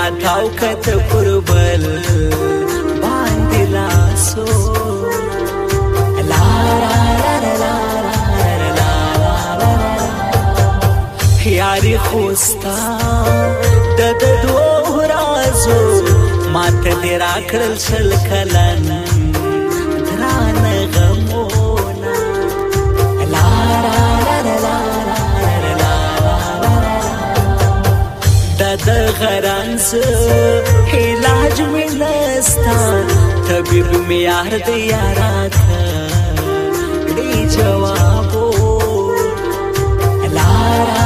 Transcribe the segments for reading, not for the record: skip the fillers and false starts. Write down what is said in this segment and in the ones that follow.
تاو کت پربل باندې لاسو لا لا لا لا لا یاري خوستا د دوه رازو ماته دې راکړل شل کلن درانه غمونه لا لا لا لا د غرانس علاج می نستا طبيب می یار د یارات دی جوابو لا لا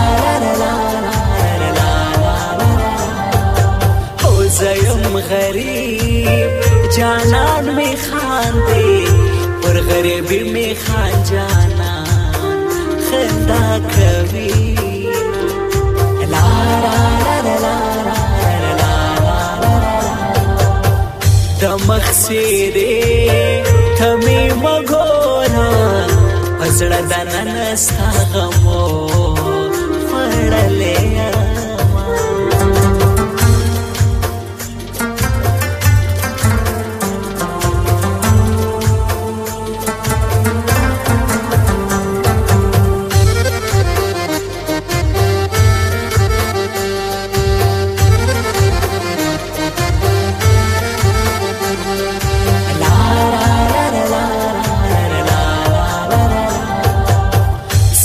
لا لا او زیم غریب جانان می خاندي پر غریبی می خان جانان خندا کوي د مخسیری تمی مگونا پزړه د ننستا غمو فړلې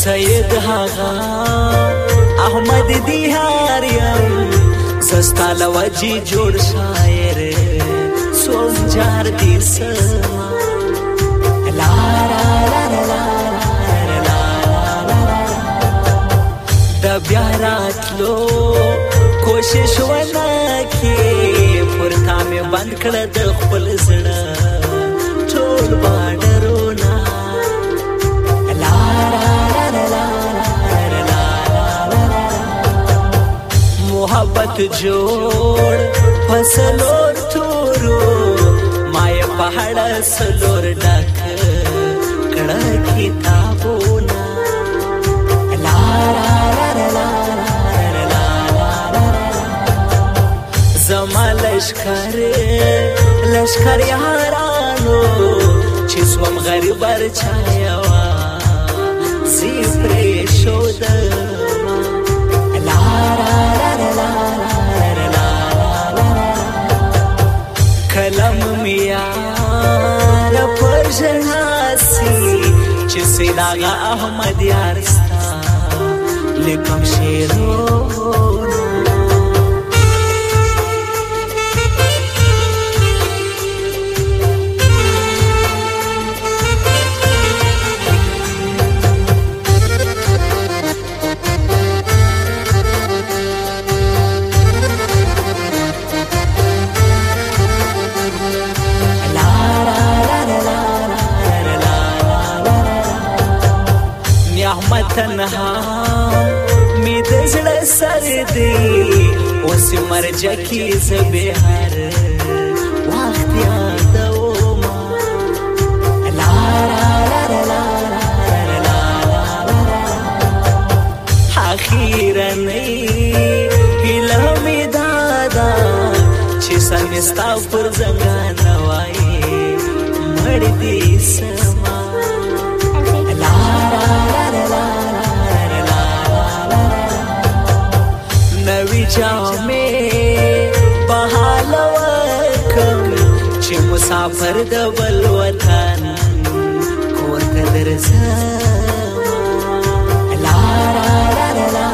سید هاغا احمد دیار یم سستا لوجی جوړ شاعر سوم جار دی سما لا لا لا لا د بیا راتلو کوشش ونکې پرتا مې بند کړه د خپل زړه ټول باډرونه محبت جوړ فسلور تورو مای پهړ سلور ډک کړه کتابونه لا لا لا لا زما لشکر یارانو چې سوم غریب ورچایا وا زی پرې شو د کلم میار پرژناسی چې سیداغا احمد یارستا لکم شیرون تنها می د زړه سر دی اوس مرجه کی زبهر وخت یادوم لا لا لا لا اخیرا نه هله می دادا چې سمستا پر زنګان وای مړ دې سما لا نوی جامې بحال وکم چې مسافر د بل وطن کور ته درځم لا لا لا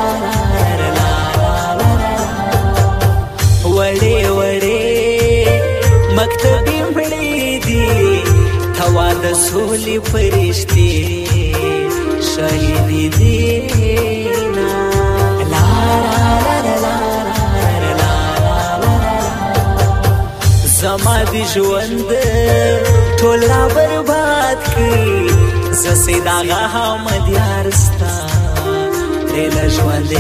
وړې وړې مکتبې مړې دي توا د سولې فرشتې شهید دي زما دی ژوند ټول را برباد کړي زه سیداغا احمد یارستا دل ژوند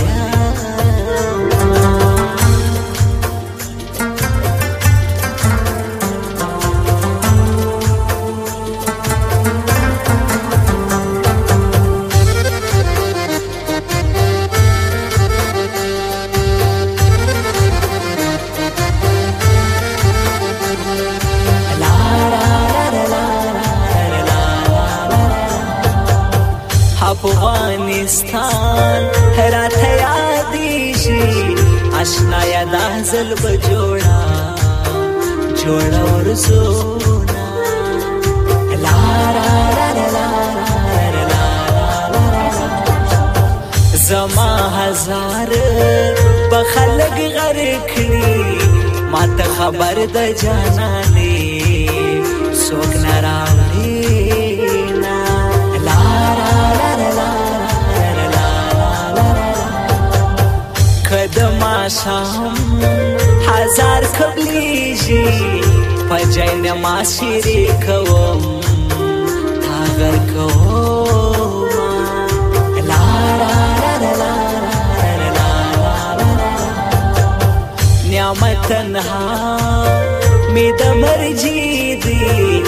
غزل بجوړا جوړا ورسونا لا لا لا لا زما هزار بخلق غرقلی ما ته خبر د جانانې څوک نه راوړي نا لا لا لا لا کدما شام هزار قبلیږي په جین ما شیری کوم تاغر کوم لا لا نعمت تنها می د مرجی دی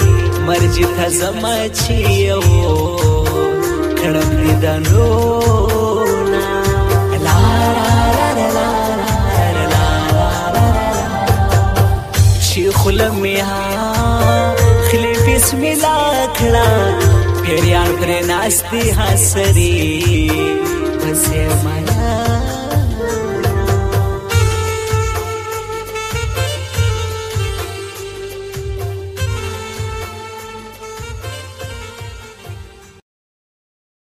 مرجی ته زما چیو کړم دې دنو نا لا لا لا لا شي خلمیا خلی بسم الله کړه پیریان پر ناشتي حسري پسې مایا